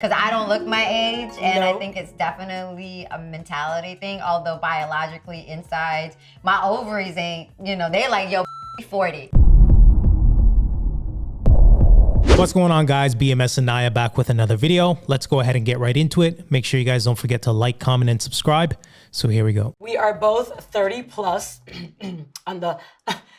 Because I don't look my age, and No. I think it's definitely a mentality thing, although biologically inside, my ovaries ain't, they like, yo, 40. What's going on, guys? BMS and Naya back with another video. Let's go ahead and get right into it. Make sure you guys don't forget to like, comment, and subscribe. So here we go. We are both 30 plus on the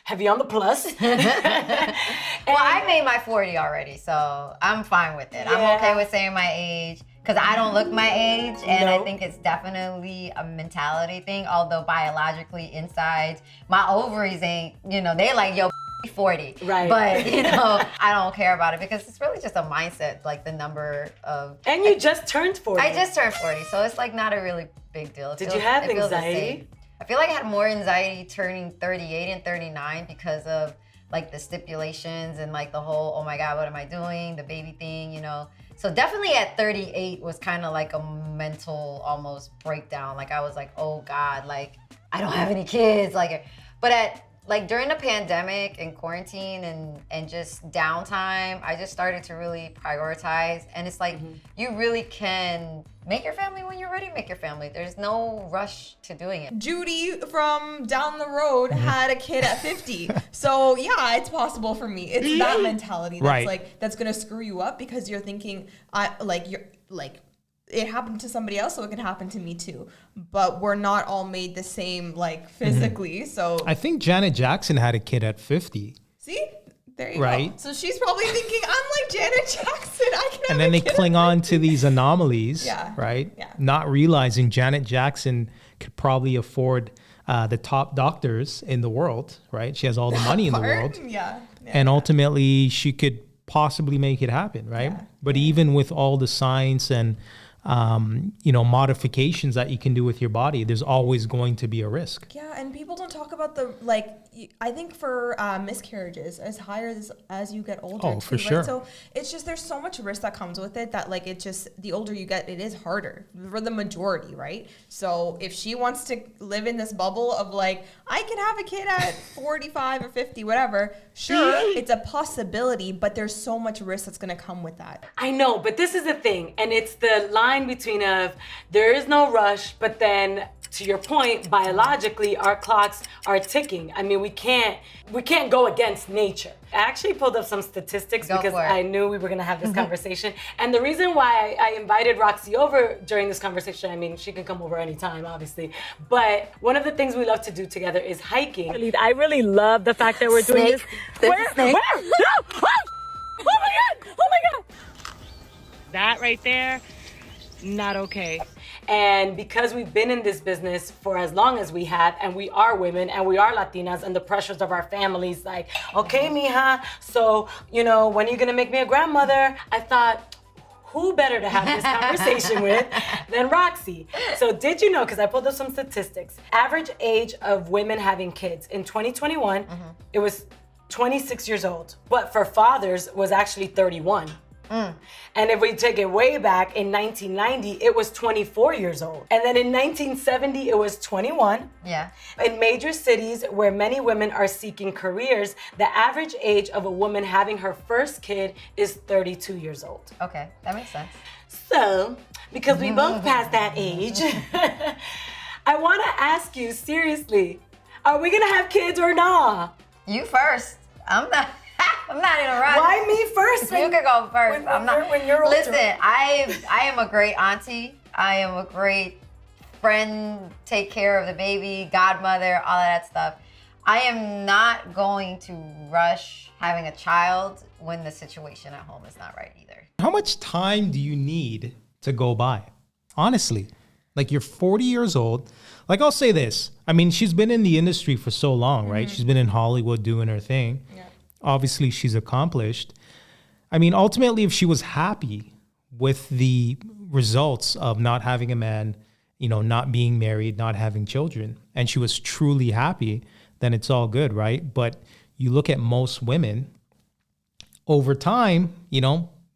heavy on the plus. Well, I made my 40 already, so I'm fine with it. Yeah. I'm okay with saying my age because I don't look my age, and No. I think it's definitely a mentality thing, although biologically inside, my ovaries ain't, they like, yo, 40. Right. But, I don't care about it because it's really just a mindset, like the number of... And you just turned 40. I just turned 40, so it's like not a really big deal. Did you have it feels the anxiety? same. I feel like I had more anxiety turning 38 and 39 because of like the stipulations and like the whole, oh my God, what am I doing? The baby thing, So definitely at 38 was kind of like a mental almost breakdown. Like I was like, oh God, like I don't have any kids. But during the pandemic and quarantine and just downtime, I just started to really prioritize. And it's like, you really can make your family when you're ready to make your family. There's no rush to doing it. Judy from down the road had a kid at 50. So yeah, it's possible for me. It's that mentality that's Right. that's gonna screw you up because you're thinking, it happened to somebody else, so it can happen to me too. But we're not all made the same, physically. So I think Janet Jackson had a kid at 50. see, there you go. Right. So she's probably thinking, I'm like Janet Jackson. I can have And then a they kid cling at on 50. to these anomalies, Yeah. right? Yeah. Not realizing Janet Jackson could probably afford the top doctors in the world, right? She has all the money in the world. Yeah. And ultimately, she could possibly make it happen, right? Yeah. But even with all the science and modifications that you can do with your body, there's always going to be a risk. Yeah, and people don't talk about I think for miscarriages, as higher as you get older. Oh, for too, sure. Right? So it's just, there's so much risk that comes with it that the older you get, it is harder for the majority, right? So if she wants to live in this bubble of I can have a kid at 45 or 50, whatever, sure, it's a possibility, but there's so much risk that's going to come with that. I know, but this is the thing. And it's the line between there is no rush, but then to your point, biologically, our clocks are ticking. I mean, we can't go against nature. I actually pulled up some statistics because I knew we were gonna have this conversation. And the reason why I invited Roxy over during this conversation, I mean, she can come over anytime, obviously. But one of the things we love to do together is hiking. I really love the fact that we're doing this. Where? No! Oh my God! Oh my God! That right there, not okay. And because we've been in this business for as long as we have, and we are women and we are Latinas, and the pressures of our families, like, okay, mija, so, when are you gonna make me a grandmother? I thought, who better to have this conversation with than Roxy? So did you know, because I pulled up some statistics, average age of women having kids in 2021, it was 26 years old. But for fathers was actually 31. And if we take it way back, in 1990, it was 24 years old. And then in 1970, it was 21. Yeah. In major cities where many women are seeking careers, the average age of a woman having her first kid is 32 years old. Okay, that makes sense. So, because we both passed that age, I want to ask you seriously, are we gonna have kids or not? You first. I'm not in a rush. Why me first? You can go first. When you're older. Listen, I am a great auntie. I am a great friend, take care of the baby, godmother, all of that stuff. I am not going to rush having a child when the situation at home is not right either. How much time do you need to go by? Honestly, you're 40 years old. I'll say this. I mean, she's been in the industry for so long, right? She's been in Hollywood doing her thing. Yeah. Obviously, she's accomplished. I mean, ultimately, if she was happy with the results of not having a man, not being married, not having children, and she was truly happy, then it's all good, right? But you look at most women, over time,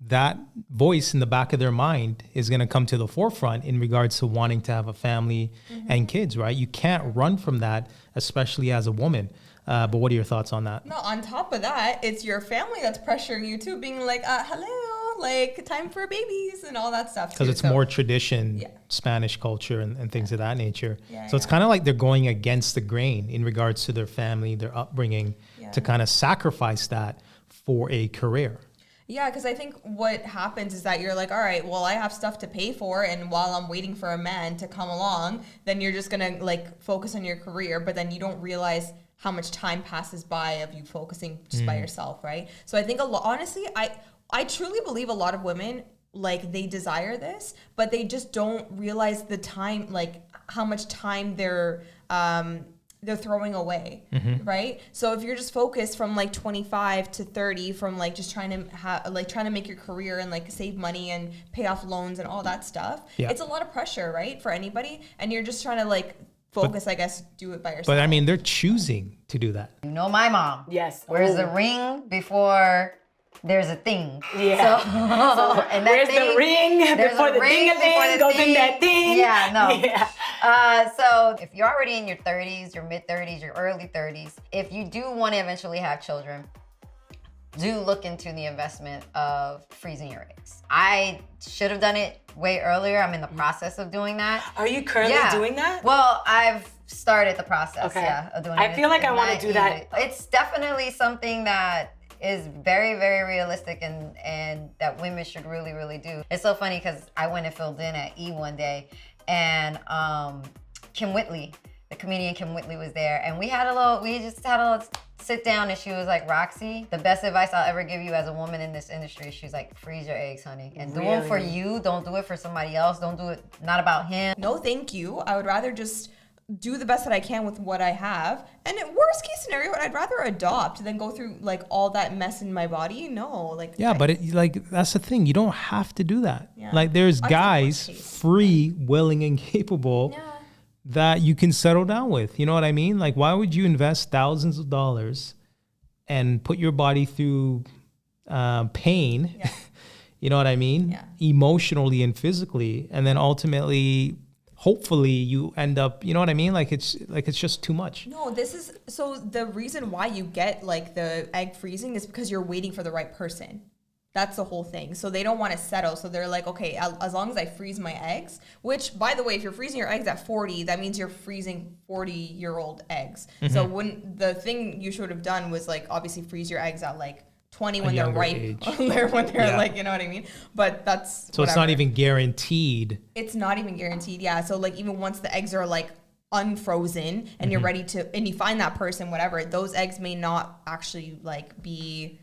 that voice in the back of their mind is going to come to the forefront in regards to wanting to have a family and kids, right? You can't run from that, especially as a woman. But what are your thoughts on that? No, on top of that, it's your family that's pressuring you too, being like, hello, like time for babies and all that stuff. Because it's more tradition, Spanish culture and things of that nature. So it's kind of like they're going against the grain in regards to their family, their upbringing, to kind of sacrifice that for a career. Yeah, because I think what happens is that you're like, all right, well, I have stuff to pay for, and while I'm waiting for a man to come along, then you're just gonna like focus on your career, but then you don't realize how much time passes by of you focusing just by yourself, right? So I think honestly, I truly believe a lot of women, like, they desire this, but they just don't realize the time, like how much time they're throwing away, right? So if you're just focused from like 25 to 30, from like just trying to make your career and like save money and pay off loans and all that stuff, it's a lot of pressure, right, for anybody. And you're just trying to like focus, I guess, do it by yourself. But I mean, they're choosing to do that. You know my mom. Yes. Where's the ring before there's a thing? Yeah. So and that Where's thing, the ring before the ding-a-ling goes in that thing? Yeah, no. Yeah. So if you're already in your 30s, your mid 30s, your early 30s, if you do want to eventually have children, do look into the investment of freezing your eggs. I should have done it way earlier. I'm in the process of doing that. Are you currently doing that? Well, I've started the process, Okay. of doing it. I feel like It's I want not to do that. easy. It's definitely something that is very, very realistic and that women should really, really do. It's so funny because I went and filled in at E one day, and Kim Whitley, the comedian Kim Whitley, was there, and we just had a little sit down, and she was like, Roxy, the best advice I'll ever give you as a woman in this industry, she's like, freeze your eggs, honey, and do them for you. Don't do it for somebody else. Don't do it, not about him. No, thank you. I would rather just do the best that I can with what I have. And in worst case scenario, I'd rather adopt than go through like all that mess in my body. No, like But that's the thing. You don't have to do that. Yeah. Like there's I think guys, worst case. free, willing, and capable that you can settle down with. You know what I mean? Like, why would you invest thousands of dollars and put your body through pain? Yeah. You know what I mean? Yeah. Emotionally and physically, and then ultimately, hopefully, you end up. You know what I mean? Like it's just too much. No, this is so the reason why you get like the egg freezing is because you're waiting for the right person. That's the whole thing. So they don't want to settle. So they're like, okay, as long as I freeze my eggs, which by the way, if you're freezing your eggs at 40, that means you're freezing 40-year-old eggs. So when the thing you should have done was like obviously freeze your eggs at like 20 when they're ripe, when they're like, you know what I mean? But that's so it's not even guaranteed. It's not even guaranteed. Yeah. So like even once the eggs are like unfrozen and you're ready to, and you find that person, whatever, those eggs may not actually like be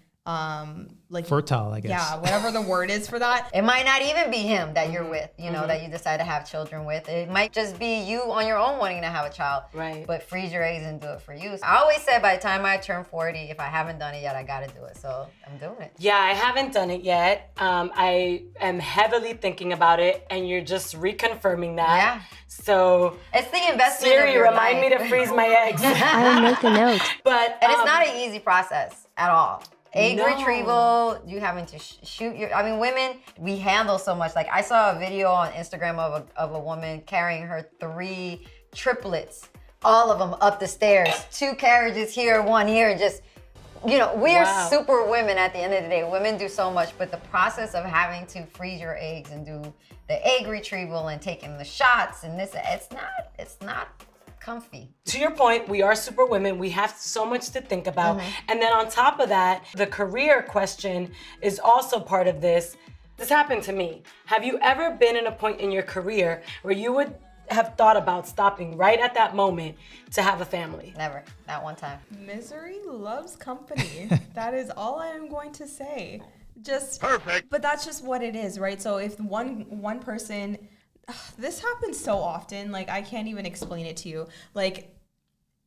like fertile, I guess. Yeah, whatever the word is for that. It might not even be him that you're with, you know, that you decide to have children with. It might just be you on your own wanting to have a child. Right. But freeze your eggs and do it for you. I always said by the time I turn 40, if I haven't done it yet, I gotta do it. So I'm doing it. Yeah, I haven't done it yet. I am heavily thinking about it, and you're just reconfirming that. Yeah. So It's the investment Siri, of your remind life. me to freeze my eggs. I will make a note. But And it's not an easy process at all. Egg No. retrieval, you having to shoot your, I mean, women, we handle so much. Like I saw a video on Instagram of a woman carrying her 3 triplets, all of them up the stairs, 2 carriages here, 1 here, and just, you know, we are Wow. super women at the end of the day. Women do so much, but the process of having to freeze your eggs and do the egg retrieval and taking the shots and this, it's not comfy. to your point, we are super women. We have so much to think about. And then on top of that, the career question is also part of this. This happened to me. Have you ever been in a point in your career where you would have thought about stopping right at that moment to have a family? Never, not one time. Misery loves company. That is all I am going to say. Just Perfect. But that's just what it is, right? So if one person, this happens so often, like I can't even explain it to you. Like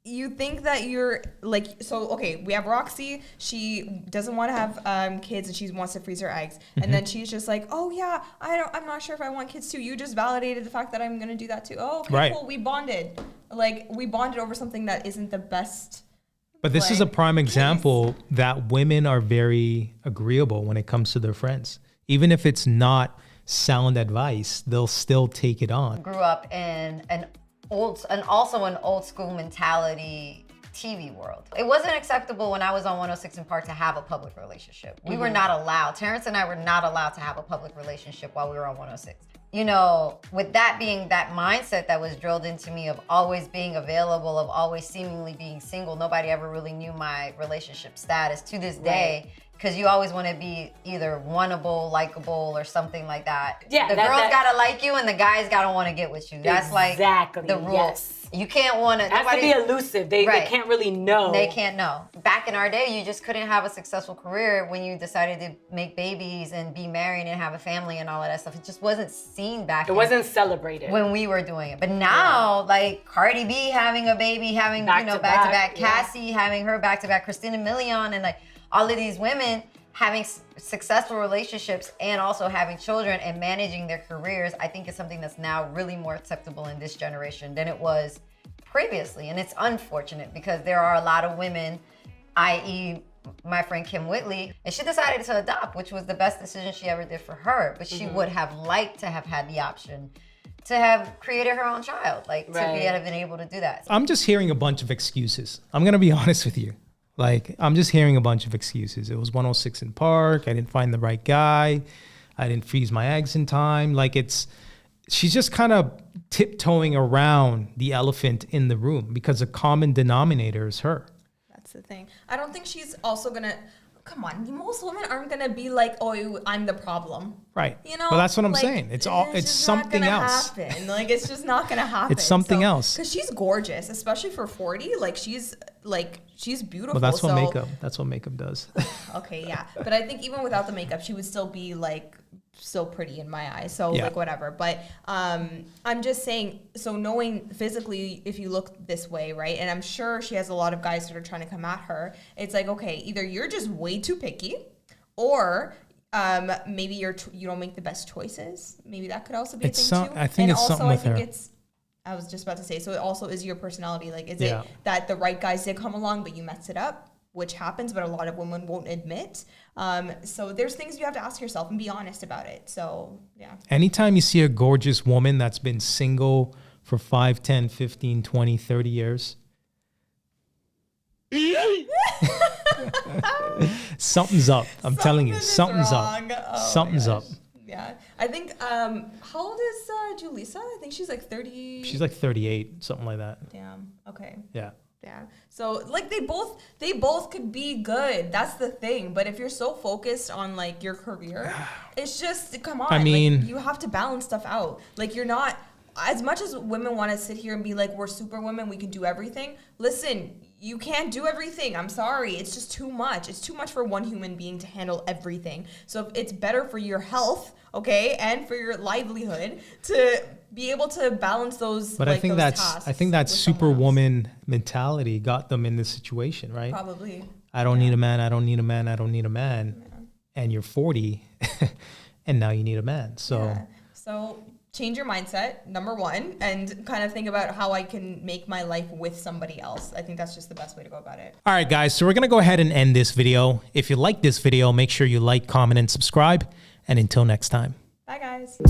you think that you're like, so okay, we have Roxy. She doesn't want to have kids and she wants to freeze her eggs. And then she's just like, oh yeah, I'm not sure if I want kids too. You just validated the fact that I'm gonna do that too. Oh, okay, Right. cool. We bonded. Like we bonded over something that isn't the best. But this is a Like, prime example that women are very agreeable when it comes to their friends. Even if it's not sound advice, they'll still take it on. Grew up in also an old school mentality TV world. It wasn't acceptable when I was on 106 in Park to have a public relationship. We were not allowed. Terrence and I were not allowed to have a public relationship while we were on 106. You know, with that being that mindset that was drilled into me of always being available, of always seemingly being single, nobody ever really knew my relationship status to this day. Because you always want to be either wantable, likable, or something like that. Yeah, the girls gotta like you, and the guys gotta want to get with you. That's like the rule. Yes. You can't want to. It has to be elusive. They can't really know. They can't know. Back in our day, you just couldn't have a successful career when you decided to make babies and be married and have a family and all of that stuff. It just wasn't seen back. It wasn't celebrated when we were doing it. But now, like Cardi B having a baby, having back-to-back Cassie having her back-to-back, Christina Milian, and like all of these women having successful relationships and also having children and managing their careers, I think is something that's now really more acceptable in this generation than it was previously. And it's unfortunate because there are a lot of women, i.e. my friend Kim Whitley, and she decided to adopt, which was the best decision she ever did for her. But she would have liked to have had the option to have created her own child, like to have been able to do that. I'm just hearing a bunch of excuses. I'm gonna be honest with you. Like, I'm just hearing a bunch of excuses. It was 106 in Park. I didn't find the right guy. I didn't freeze my eggs in time. Like, she's just kind of tiptoeing around the elephant in the room because the common denominator is her. That's the thing. I don't think she's also gonna, come on, most women aren't gonna be like, oh, I'm the problem. Right. You know? But that's what I'm like, saying. It's something else. Like, it's just not gonna happen. It's something else. Because she's gorgeous, especially for 40. She's beautiful. Well, that's what makeup does. Okay, yeah. But I think even without the makeup, she would still be like so pretty in my eyes. So like whatever. But I'm just saying, so knowing physically if you look this way, right? And I'm sure she has a lot of guys that are trying to come at her. It's like, okay, either you're just way too picky, or maybe you don't make the best choices. Maybe that could also be a thing too. I think it's something with her. I was just about to say, so it also is your personality. Like, is it that the right guys did come along, but you messed it up, which happens, but a lot of women won't admit. So there's things you have to ask yourself and be honest about it. So, yeah. Anytime you see a gorgeous woman that's been single for 5, 10, 15, 20, 30 years, something's up. I'm telling you, something's up. Oh, something's up. Yeah. I think, how old is Julissa? I think she's like 30. She's like 38, something like that. Damn. Okay. Yeah. Yeah. So like they both could be good. That's the thing. But if you're so focused on like your career, it's just, come on. I mean, like, you have to balance stuff out. Like, you're not, as much as women want to sit here and be like, we're super women, we can do everything. Listen, you can't do everything. I'm sorry. It's just too much. It's too much for one human being to handle everything. So if it's better for your health, okay, and for your livelihood to be able to balance those. But I think that superwoman mentality got them in this situation, right? Probably. I don't need a man. I don't need a man. I don't need a man. Yeah. And you're 40 and now you need a man. So change your mindset, number one, and kind of think about how I can make my life with somebody else. I think that's just the best way to go about it. All right, guys. So we're going to go ahead and end this video. If you like this video, make sure you like, comment, and subscribe. And until next time. Bye, guys.